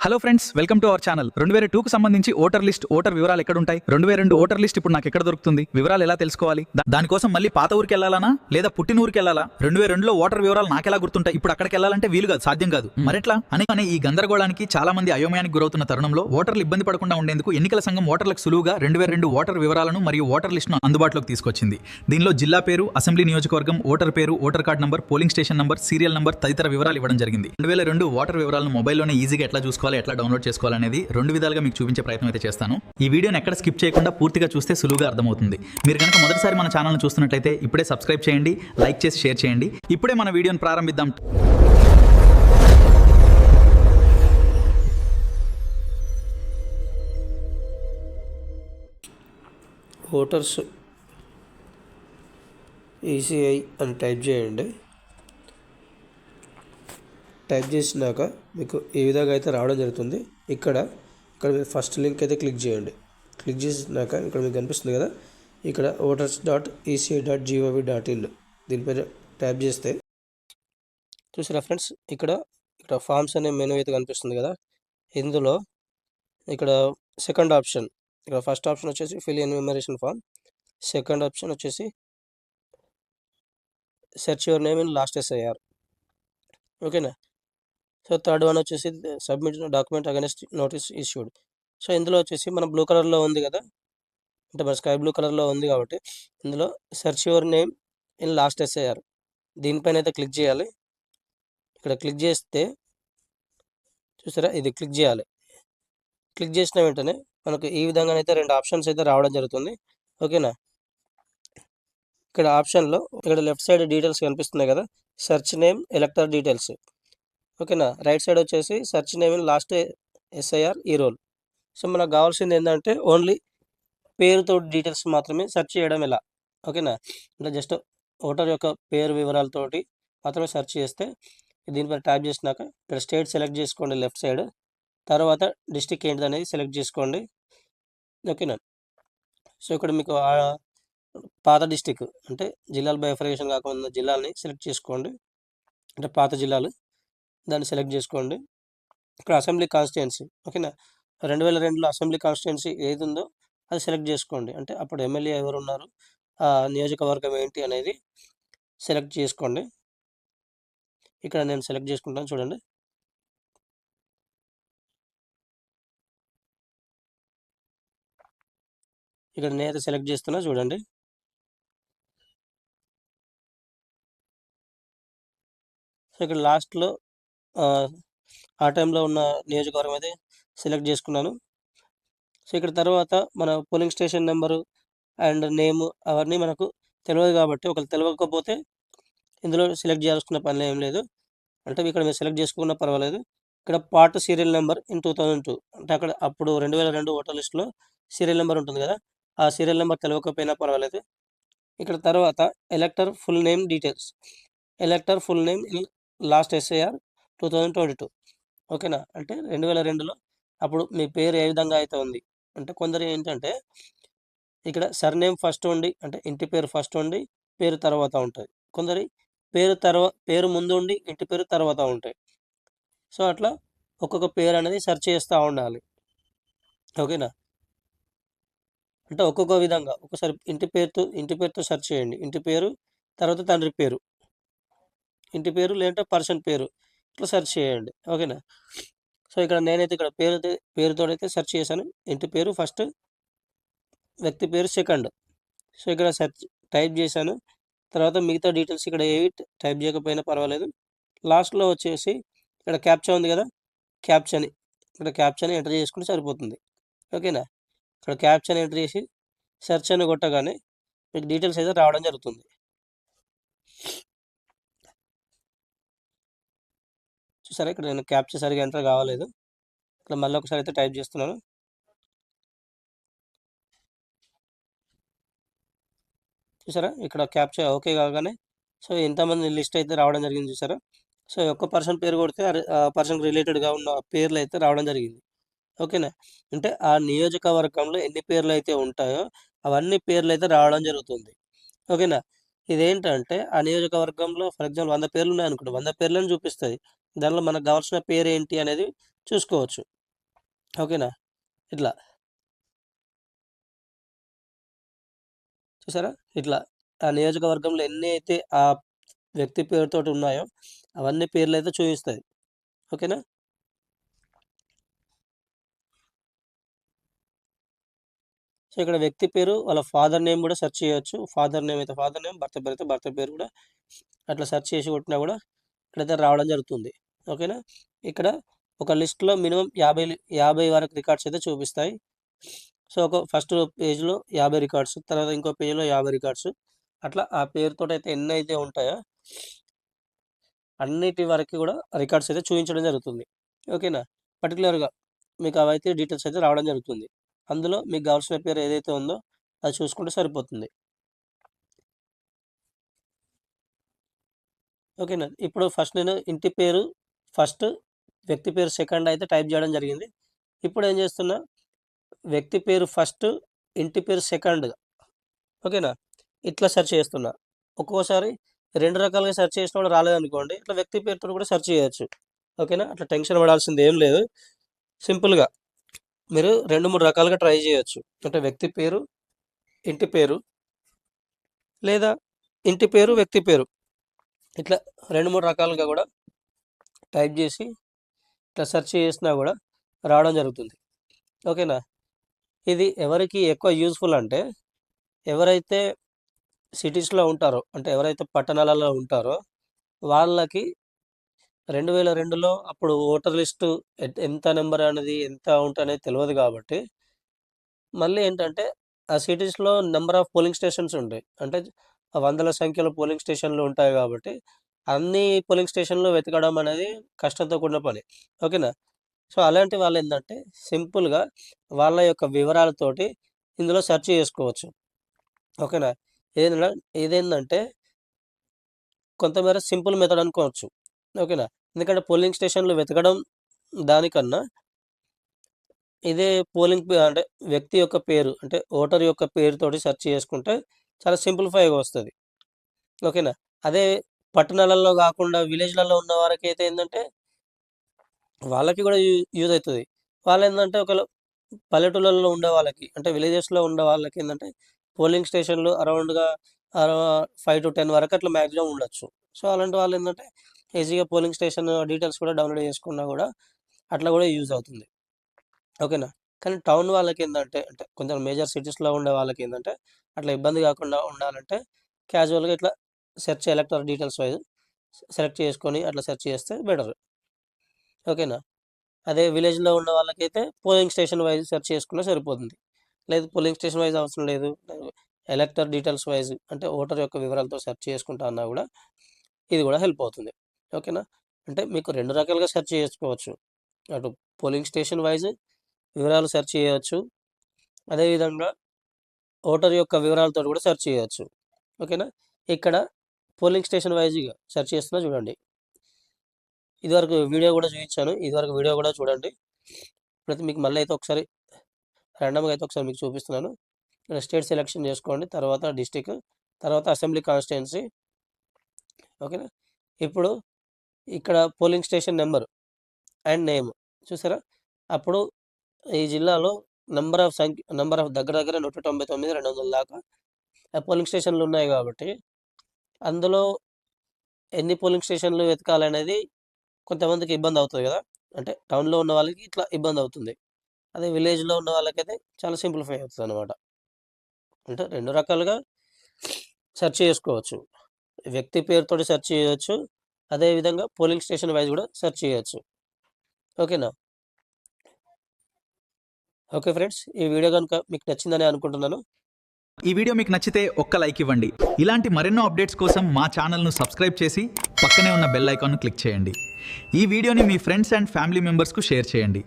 Hello friends, welcome to our channel. 2002కు సంబంధించి voter list, voter వివరాలు ఎక్కడ ఉంటాయి? 2002 ఓటర్ లిస్ట్ ఇప్పుడు నాకు ఎక్కడ దొరుకుతుంది? వివరాలు ఎలా తెలుసుకోవాలి? దానికోసం మళ్ళీ పాత ఊరికి వెళ్ళాలనా లేదా పుట్టిన ఊరికి వెళ్ళాలా? 2002లో ఓటర్ వివరాలు నాకెలా గుర్తుంటాయి? ఇప్పుడు అక్కడికి వెళ్ళాలంటే వీలు కాదు, సాధ్యం కాదు. మరెట్లా అని ఈ గందరగోళానికి చాలా మంది అయోమయానికి గురవుతున్న తరుణంలో ఓటర్లు ఇబ్బంది పడకుండా ఉండేందుకు ఎన్నికల సంఘం ఓటర్లకు సులువుగా 2002 ఓటర్ వివరాలను మరియు ఓటర్ లిస్టును అందుబాటులోకి తీసుకొచ్చింది. దీనిలో జిల్లా పేరు, అసెంబ్లీ నియోజకవర్గం, ఓటర్ పేరు, voter card number, polling station number, serial number తదితర వివరాలు ఇవ్వడం జరిగింది. 2002 ఓటర్ వివరాలను మొబైల్లోనే ఈజీగా ఎట్లా చూసుకోవాలి, ఎట్లా డౌన్లోడ్ చేసుకోవాలనేది రెండు విధాలుగా మీకు చూపించే ప్రయత్నం అయితే చేస్తాను. ఈ వీడియోని ఎక్కడ స్కిప్ చేయకుండా పూర్తిగా చూస్తే సులువుగా అర్థమవుతుంది. మీరు కనుక మొదటిసారి మన ఛానల్ని చూస్తున్నట్లయితే ఇప్పుడే సబ్స్క్రైబ్ చేయండి, లైక్ చేసి షేర్ చేయండి. ఇప్పుడే మన వీడియోని ప్రారంభిద్దాం. ఓటర్స్ ఈసీఐ అని టైప్ చేయండి. టైప్ చేసినాక మీకు ఈ విధంగా అయితే రావడం జరుగుతుంది. ఇక్కడ ఫస్ట్ లింక్ అయితే క్లిక్ చేయండి. క్లిక్ చేసినాక ఇక్కడ మీకు కనిపిస్తుంది కదా, ఇక్కడ voters.eci.gov.in దీనిపైన ట్యాప్ చేస్తే చూసారా ఫ్రెండ్స్, ఇక్కడ ఫామ్స్ అనే మెనూ అయితే కనిపిస్తుంది కదా. ఇందులో ఇక్కడ సెకండ్ ఆప్షన్, ఇక్కడ ఫస్ట్ ఆప్షన్ వచ్చేసి fill enumeration form, second option వచ్చేసి search your name in last SIR. ఓకేనా. సో థర్డ్ వన్ వచ్చేసి submit document against notice issued. So ఇందులో వచ్చేసి మన బ్లూ కలర్లో ఉంది కదా, అంటే మన స్కై బ్లూ కలర్లో ఉంది కాబట్టి ఇందులో search your name in last SIR దీనిపైన అయితే క్లిక్ చేయాలి. ఇక్కడ క్లిక్ చేస్తే చూసారా, ఇది క్లిక్ చేయాలి. క్లిక్ చేసిన వెంటనే మనకు ఈ విధంగా అయితే రెండు ఆప్షన్స్ అయితే రావడం జరుగుతుంది. ఓకేనా. ఇక్కడ ఆప్షన్లో ఇక్కడ లెఫ్ట్ సైడ్ డీటెయిల్స్ కనిపిస్తున్నాయి కదా, సెర్చ్ నేమ్, ఎలక్టర్ డీటెయిల్స్. ఓకేనా. రైట్ సైడ్ వచ్చేసి search name in last SIR ఈ రోల్. సో మనకు కావాల్సింది ఏంటంటే ఓన్లీ పేరుతో డీటెయిల్స్ మాత్రమే సెర్చ్ చేయడం ఎలా. ఓకేనా. అంటే జస్ట్ ఓటర్ యొక్క పేరు వివరాలతోటి మాత్రమే సెర్చ్ చేస్తే దీనిపై ట్యాప్ చేసినాక ఇక్కడ స్టేట్ సెలెక్ట్ చేసుకోండి లెఫ్ట్ సైడ్, తర్వాత డిస్టిక్ ఏంటిది అనేది సెలెక్ట్ చేసుకోండి. ఓకేనా. సో ఇక్కడ మీకు పాత డిస్టిక్ అంటే జిల్లాల బైఫర్కేషన్ కాకుండా జిల్లాలని సెలెక్ట్ చేసుకోండి, అంటే పాత జిల్లాలు దాన్ని సెలెక్ట్ చేసుకోండి. ఇక్కడ అసెంబ్లీ కాన్స్టిట్యుయెన్సీ. ఓకేనా. 2002లో అసెంబ్లీ కాన్స్టిట్యుయెన్సీ ఏది ఉందో అది సెలెక్ట్ చేసుకోండి, అంటే అప్పుడు ఎమ్మెల్యే ఎవరు ఉన్నారు, ఆ నియోజకవర్గం ఏంటి అనేది సెలెక్ట్ చేసుకోండి. ఇక్కడ నేను సెలెక్ట్ చేసుకుంటాను చూడండి. ఇక్కడ నేనైతే సెలెక్ట్ చేస్తున్నా చూడండి. సో ఇక్కడ లాస్ట్లో ఆ టైంలో ఉన్న నియోజకవర్గం అయితే సెలెక్ట్ చేసుకున్నాను. సో ఇక్కడ తర్వాత మన polling station number and name అవన్నీ మనకు తెలియదు కాబట్టి, ఒకవేళ తెలియకపోతే ఇందులో సెలెక్ట్ చేయాల్సిన పని ఏం లేదు, అంటే ఇక్కడ మీరు సెలెక్ట్ చేసుకున్నా పర్వాలేదు. ఇక్కడ పార్ట్ సీరియల్ నెంబర్ ఇన్ 2002 అంటే అక్కడ అప్పుడు 2002 ఓటర్ లిస్టులో సీరియల్ నెంబర్ ఉంటుంది కదా, ఆ సీరియల్ నెంబర్ తెలియకపోయినా పర్వాలేదు. ఇక్కడ తర్వాత ఎలక్టర్ full name details, ఎలక్టర్ full name in last SIR 2022. ఓకేనా. అంటే 2002లో అప్పుడు మీ పేరు ఏ విధంగా అయితే ఉంది, అంటే కొందరు ఏంటంటే ఇక్కడ సర్నేమ్ ఫస్ట్ ఉండి, అంటే ఇంటి పేరు ఫస్ట్ ఉండి పేరు తర్వాత ఉంటుంది, కొందరి పేరు ముందు ఉండి ఇంటి పేరు తర్వాత ఉంటాయి. సో అట్లా ఒక్కొక్క పేరు అనేది సెర్చ్ చేస్తూ ఉండాలి. ఓకేనా. అంటే ఒక్కొక్క విధంగా ఒకసారి ఇంటి పేరుతో సెర్చ్ చేయండి, ఇంటి పేరు తర్వాత తండ్రి పేరు, ఇంటి పేరు లేదంటే పర్సన్ పేరు, ఇట్లా సెర్చ్ చేయండి. ఓకేనా. సో ఇక్కడ నేనైతే ఇక్కడ పేరుతో అయితే సెర్చ్ చేశాను, ఇంటి పేరు ఫస్ట్, వ్యక్తి పేరు సెకండ్. సో ఇక్కడ సెర్చ్ టైప్ చేశాను, తర్వాత మిగతా డీటెయిల్స్ ఇక్కడ ఏవి టైప్ చేయకపోయినా పర్వాలేదు. లాస్ట్లో వచ్చేసి ఇక్కడ క్యాప్చా ఉంది కదా, ఇక్కడ క్యాప్చాని ఎంటర్ చేసుకుంటే సరిపోతుంది. ఓకేనా. ఇక్కడ క్యాప్చాని ఎంటర్ చేసి సెర్చ్ అని కొట్టగానే మీకు డీటెయిల్స్ అయితే రావడం జరుగుతుంది. చూసారా, ఇక్కడ నేను క్యాప్చా సరిగా ఎంటర్ కావలేదు, ఇక్కడ మళ్ళీ ఒకసారి అయితే టైప్ చేస్తున్నాను. చూసారా, ఇక్కడ క్యాప్చా ఓకే కాగానే సో ఎంతమంది లిస్ట్ అయితే రావడం జరిగింది చూసారా. సో ఒక్క పర్సన్ పేరు కొడితే ఆ పర్సన్కి రిలేటెడ్గా ఉన్న పేర్లు అయితే రావడం జరిగింది. ఓకేనా. అంటే ఆ నియోజకవర్గంలో ఎన్ని పేర్లు అయితే ఉంటాయో అవన్నీ పేర్లు అయితే రావడం జరుగుతుంది. ఓకేనా. ఇదేంటంటే ఆ నియోజకవర్గంలో ఫర్ ఎగ్జాంపుల్ 100 పేర్లు ఉన్నాయి అనుకోండి, 100 పేర్లను చూపిస్తుంది. దానిలో మనకు కావాల్సిన పేరు ఏంటి అనేది చూసుకోవచ్చు. ఓకేనా? ఇట్లా చూసారా? ఇట్లా ఆ నియోజకవర్గంలో ఎన్ని అయితే ఆ వ్యక్తి పేరుతోటి ఉన్నాయో అవన్నీ పేర్లయితే చూపిస్తది. ఓకేనా? సో, ఇక్కడ వ్యక్తి పేరు, వాళ్ళ ఫాదర్ నేమ్ గూడా సెర్చ్ చేయొచ్చు. ఫాదర్ నేమ్ అయితే ఫాదర్ నేమ్, భర్త పేరు అయితే భర్త పేరు గూడా అట్లా సెర్చ్ చేసి కొట్టినా గూడా ఇక్కడైతే రావడం జరుగుతుంది. ఓకేనా? ఇక్కడ ఒక లిస్ట్‌లో మినిమమ్ 50 వరకు రికార్డ్స్ అయితే చూపిస్తాయి. సో, ఒక ఫస్ట్ పేజ్‌లో 50 రికార్డ్స్, తర్వాత ఇంకో పేజ్‌లో 50 రికార్డ్స్. అట్లా ఆ పేరుతోటైతే ఎన్నైతే ఉంటాయో అన్నిటి వరకు గూడా రికార్డ్స్ అయితే చూయించడం జరుగుతుంది. ఓకేనా? పర్టిక్యులర్‌గా మీకు అవైతే డీటెయిల్స్ అయితే రావడం జరుగుతుంది. అందులో మీకు గావాల్సిన పేరు ఏదైతే ఉందో అది చూసుకుంటే సరిపోతుంది. ఓకేనా? ఇప్పుడు ఫస్ట్ నేను ఇంటి పేరు ఫస్ట్, వ్యక్తి పేరు సెకండ్ అయితే టైప్ జేయడం జరిగింది. ఇప్పుడేం జేస్తున్నా, వ్యక్తి పేరు ఫస్ట్, ఇంటి పేరు సెకండ్‌గా ఓకేనా? ఇట్లా సెర్చ్ చేస్తున్నా. ఒక్కోసారి 2 రకాలుగా సెర్చ్ చేసినా కూడా రాలేదనుకోండి, ఇట్లా వ్యక్తి పేరుతోని కూడా సెర్చ్ చేయొచ్చు. ఓకేనా? అట్లా టెన్షన్ పడాల్సిందేం లేదు. సింపుల్‌గా మీరు 2, 3 రకాలుగా ట్రై జేయొచ్చు. అంటే వ్యక్తి పేరు, ఇంటి పేరు, లేదా ఇంటి పేరు, వ్యక్తి పేరు. ఇట్లా 2, 3 రకాలుగా గూడా టైప్ జేసి ఇట్లా సెర్చ్ చేసినా గూడా రావడం జరుగుతుంది. ఓకేనా? ఇది ఎవరికి ఎక్కువ యూజ్‌ఫుల్ అంటే, ఎవరైతే సిటీస్‌లో ఉంటారో, అంటే ఎవరైతే పట్టణాలలో ఉంటారో వాళ్ళకి 2002లో అప్పుడు ఓటర్ లిస్టు ఎంత నంబర్ అనేది, ఎంత కౌంట్ అనేది తెలవదు గాబట్టి, మళ్ళీ ఏంటంటే ఆ సిటీస్‌లో నంబర్ ఆఫ్ పోలింగ్ స్టేషన్స్ ఉంటాయి. అంటే వందల సంఖ్యలో పోలింగ్ స్టేషన్‌లు ఉంటాయి గాబట్టి, అన్ని పోలింగ్ స్టేషన్‌లు వెతకడం అనేది కష్టంతో కూడిన పని. ఓకేనా? సో, అలాంటి వాళ్ళేందంటే సింపుల్‌గా వాళ్ళ యొక్క వివరాలతోటి ఇందులో సెర్చ్ చేసుకోవచ్చు. ఓకేనా? ఏదైనా ఇదేందంటే కొంతమేర సింపుల్ మెథడ్ అనుకోవచ్చు. ఓకేనా? ఎందుకంటే పోలింగ్ స్టేషన్‌లు వెతకడం దానికన్నా ఇదే అంటే వ్యక్తి యొక్క పేరు, అంటే ఓటర్ యొక్క పేరుతోటి సెర్చ్ చేసుకుంటే చాలా సింప్లిఫైగా వస్తది. ఓకేనా? అదే పట్టణాలలో గాకుండా విలేజ్‌లలో ఉన్న వారికైతే ఏందంటే వాళ్ళకి గూడా యూజ్ అయితది. వాళ్ళేందంటే ఒకవేళ పల్లెటూళ్ళలో ఉండే వాళ్ళకి, అంటే విలేజెస్‌లో ఉండే వాళ్ళకేందంటే పోలింగ్ స్టేషన్‌లు అరౌండ్‌గా 5-10 వరకు అట్లా మాక్సిమం ఉండొచ్చు. సో, అలాంటి వాళ్ళేందంటే ఈజీగా పోలింగ్ స్టేషన్ డీటెయిల్స్ కూడా డౌన్‌లోడ్ చేసుకున్నా గూడా అట్లా గూడా యూజ్ అవుతుంది. ఓకేనా? కానీ టౌన్ వాళ్ళకేందంటే, అంటే కొంచెం మేజర్ సిటీస్‌లో ఉండే వాళ్ళకేందంటే అట్లా ఇబ్బంది గాకుండా ఉండాలంటే క్యాజువల్‌గా ఇట్లా ఎలక్టోరల్ డీటెయిల్స్ వైస్ సెలెక్ట్ చేసుకొని అట్లా సెర్చ్ చేస్తే బెటర్. ఓకేనా? అదే విలేజ్‌లో ఉన్న వాళ్ళకైతే పోలింగ్ స్టేషన్ వైస్ సెర్చ్ చేసుకున్నా సరిపోతుంది. లేదు పోలింగ్ స్టేషన్ వైస్ అవసరం లేదు. ఎలక్టర్ డీటెయిల్స్ వైస్, అంటే ఓటర్ యొక్క వివరాలతో సెర్చ్ చేసుకుంటా అన్నా గూడా ఇది గూడా హెల్ప్ అవుతుంది. ఓకేనా? అంటే మీకు 2 రకాలుగా సెర్చ్ చేసుకోవచ్చు. అటు పోలింగ్ స్టేషన్ వైస్ వివరాలు సెర్చ్ చేయొచ్చు. అదే విధంగా ఓటర్ యొక్క వివరాలతోటి గూడా సెర్చ్ చేయొచ్చు. ఓకేనా? ఇక్కడ పోలింగ్ స్టేషన్ వైస్‌గా సెర్చ్ చేస్తున్నా చూడండి. ఇదివరకు వీడియో గూడా చూయించాను. ఇదివరకు వీడియో గూడా చూడండి. ఇప్పుడైతే మీకు మళ్ళీ అయితే ఒకసారి రాండమ్‌గా అయితే ఒకసారి మీకు చూపిస్తున్నాను. ఇక్కడ స్టేట్ సెలక్షన్ చేసుకోండి. తర్వాత డిస్ట్రిక్ట్, తర్వాత అసెంబ్లీ కాన్స్టిట్యుయెన్సీ. ఓకేనా? ఇప్పుడు ఇక్కడ polling station number and name చూసారా? అప్పుడు ఈ జిల్లాలో నంబర్ ఆఫ్ దగ్గర దగ్గర 199, 200 దాకా పోలింగ్ స్టేషన్‌లు ఉన్నాయి గాబట్టి, అందులో ఎన్ని పోలింగ్ స్టేషన్‌లు వెతకాలనేది కొంతమందికి ఇబ్బందవుతది గదా! అంటే టౌన్‌లో ఉన్న వాళ్ళకి ఇట్లా ఇబ్బందవుతుంది. అదే విలేజ్‌లో ఉన్న వాళ్ళకైతే చాలా సింప్లిఫై అవుతదనమాట. అంటే 2 రకాలుగా సెర్చ్ చేసుకోవచ్చు. వ్యక్తి పేరుతోటి సెర్చ్ చేయొచ్చు. అదే విధంగా పోలింగ్ స్టేషన్ వైస్ గూడా సెర్చ్ చేయొచ్చు. ఓకేనా? Okay friends. ఈ వీడియో గనుక మీకు నచ్చిందని అనుకుంటున్నాను. ఈ వీడియో మీకు నచ్చితే ఒక్క లైక్ ఇవ్వండి. ఇలాంటి మరెన్నో అప్డేట్స్ కోసం మా ఛానల్ను సబ్స్క్రైబ్ చేసి పక్కనే ఉన్న బెల్ ఐకాన్ను క్లిక్ చేయండి. ఈ వీడియోని మీ ఫ్రెండ్స్ అండ్ ఫ్యామిలీ మెంబర్స్కు షేర్ చేయండి.